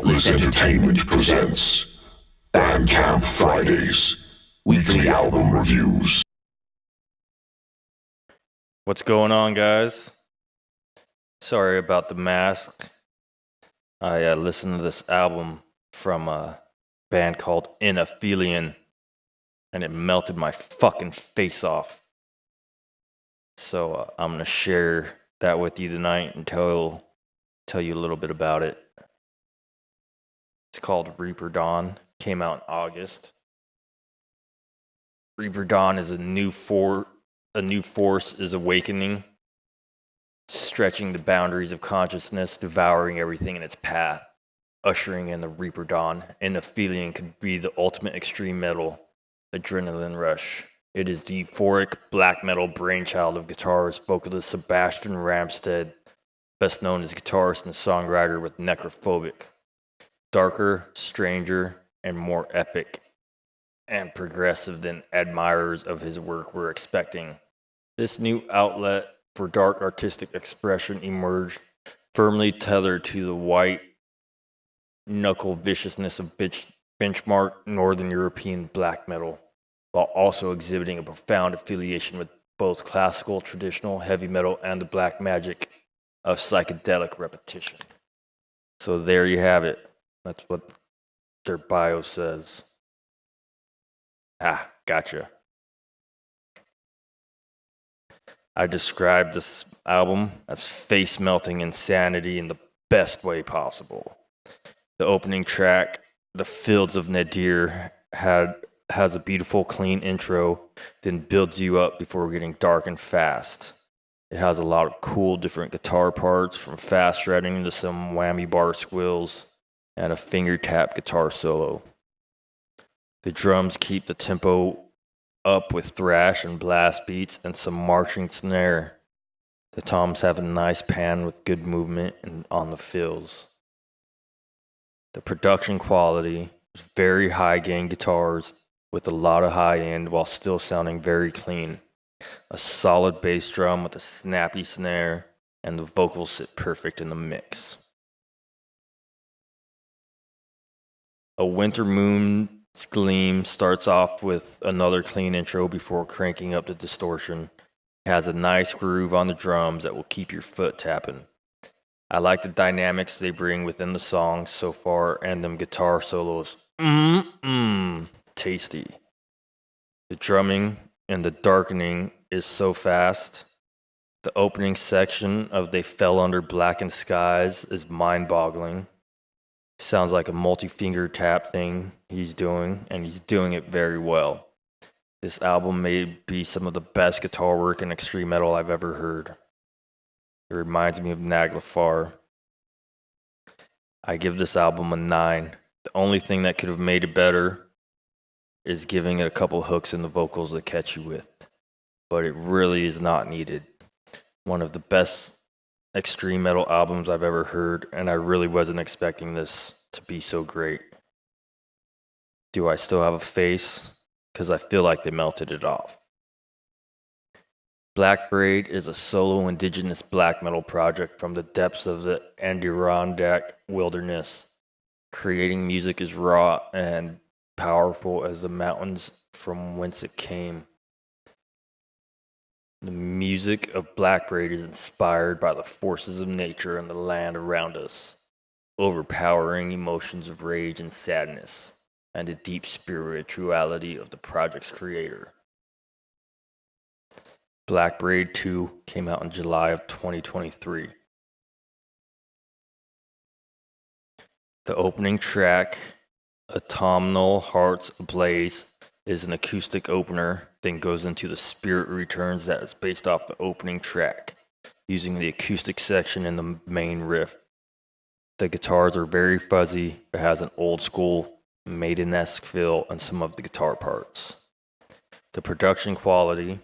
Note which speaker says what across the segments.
Speaker 1: Heartless Entertainment presents Bandcamp Fridays, weekly album reviews.
Speaker 2: What's going on, guys? Sorry about the mask. I listened to this album from a band called Aphelion, and it melted my fucking face off. So I'm gonna share that with you tonight and tell you a little bit about it. It's called Reaper Dawn. Came out in August. Reaper Dawn is a new force is awakening, stretching the boundaries of consciousness, devouring everything in its path, ushering in the Reaper Dawn. And Aphelion could be the ultimate extreme metal adrenaline rush. It is the euphoric black metal brainchild of guitarist vocalist Sebastian Ramstead, best known as guitarist and songwriter with Necrophobic. Darker, stranger, and more epic and progressive than admirers of his work were expecting. This new outlet for dark artistic expression emerged, firmly tethered to the white knuckle viciousness of benchmark Northern European black metal, while also exhibiting a profound affiliation with both classical, traditional heavy metal and the black magic of psychedelic repetition. So there you have it. That's what their bio says. Ah, gotcha. I described this album as face-melting insanity in the best way possible. The opening track, The Fields of Nadir, has a beautiful, clean intro, then builds you up before getting dark and fast. It has a lot of cool different guitar parts, from fast shredding to some whammy bar squills, and a finger tap guitar solo. The drums keep the tempo up with thrash and blast beats and some marching snare. The toms have a nice pan with good movement and on the fills. The production quality is very high gain guitars with a lot of high end while still sounding very clean. A solid bass drum with a snappy snare, and the vocals sit perfect in the mix. A Winter Moon's Gleam starts off with another clean intro before cranking up the distortion. It has a nice groove on the drums that will keep your foot tapping. I like the dynamics they bring within the song so far, and them guitar solos. Tasty. The drumming and the darkening is so fast. The opening section of They Fell Under Blackened Skies is mind-boggling. Sounds like a multi-finger tap thing he's doing, and he's doing it very well. This album may be some of the best guitar work in extreme metal I've ever heard. It reminds me of Naglfar. I give this album a 9. The only thing that could have made it better is giving it a couple hooks in the vocals that catch you with. But it really is not needed. One of the best extreme metal albums I've ever heard, and I really wasn't expecting this to be so great. Do I still have a face? Because I feel like they melted it off. Blackbraid is a solo indigenous black metal project from the depths of the Adirondack wilderness. Creating music is raw and powerful as the mountains from whence it came. The music of Blackbraid is inspired by the forces of nature and the land around us, overpowering emotions of rage and sadness, and the deep spirituality of the project's creator. Blackbraid 2 came out in July of 2023. The opening track, Autumnal Hearts Ablaze, is an acoustic opener, then goes into The Spirit Returns that is based off the opening track, using the acoustic section in the main riff. The guitars are very fuzzy, it has an old school Maiden-esque feel on some of the guitar parts. The production quality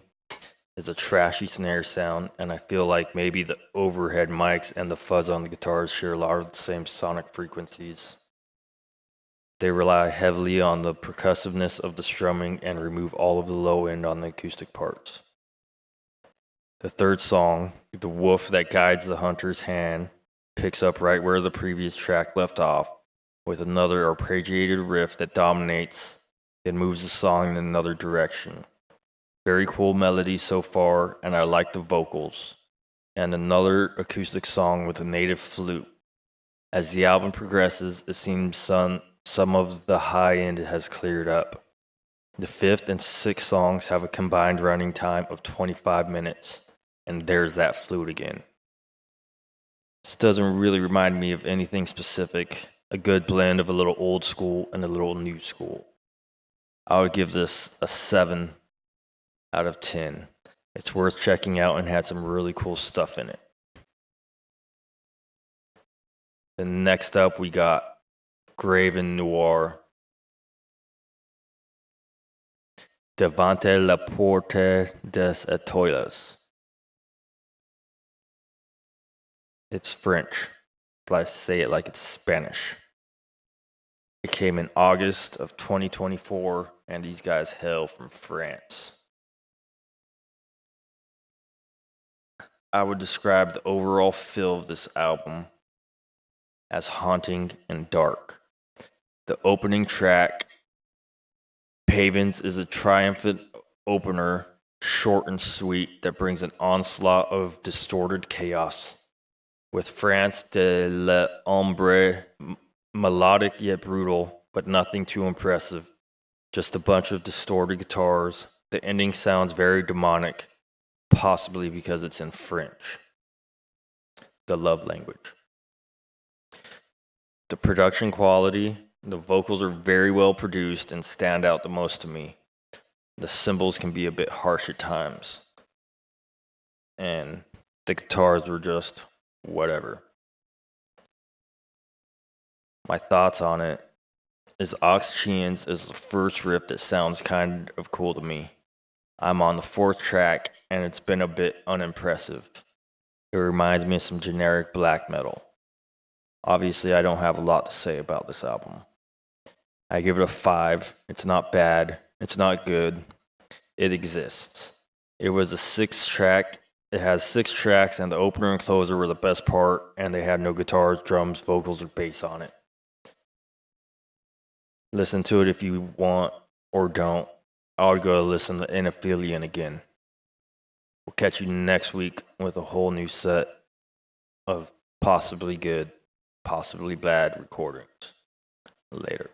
Speaker 2: is a trashy snare sound, and I feel like maybe the overhead mics and the fuzz on the guitars share a lot of the same sonic frequencies. They rely heavily on the percussiveness of the strumming and remove all of the low end on the acoustic parts. The third song, The Wolf That Guides the Hunter's Hand, picks up right where the previous track left off, with another arpeggiated riff that dominates, then moves the song in another direction. Very cool melody so far, and I like the vocals. And another acoustic song with a native flute. As the album progresses, it seems some of the high end has cleared up. The fifth and sixth songs have a combined running time of 25 minutes, and there's that flute again. This doesn't really remind me of anything specific, a good blend of a little old school and a little new school. I would give this a 7 out of 10. It's worth checking out and had some really cool stuff in it. Then next up we got Graven Noir. Devante la Porte des Etoiles. It's French, but I say it like it's Spanish. It came in August of 2024, and these guys hail from France. I would describe the overall feel of this album as haunting and dark. The opening track, Pavins, is a triumphant opener, short and sweet, that brings an onslaught of distorted chaos. With France de l'Ombre, melodic yet brutal, but nothing too impressive. Just a bunch of distorted guitars. The ending sounds very demonic, possibly because it's in French, the love language. The production quality, the vocals are very well produced and stand out the most to me. The cymbals can be a bit harsh at times. And the guitars were just whatever. My thoughts on it is Ox Chians is the first riff that sounds kind of cool to me. I'm on the fourth track and it's been a bit unimpressive. It reminds me of some generic black metal. Obviously, I don't have a lot to say about this album. I give it a 5. It's not bad. It's not good. It exists. It was a 6-track. It has 6 tracks, and the opener and closer were the best part, and they had no guitars, drums, vocals, or bass on it. Listen to it if you want or don't. I would go listen to Aphelion again. We'll catch you next week with a whole new set of possibly good, possibly bad recordings. Later.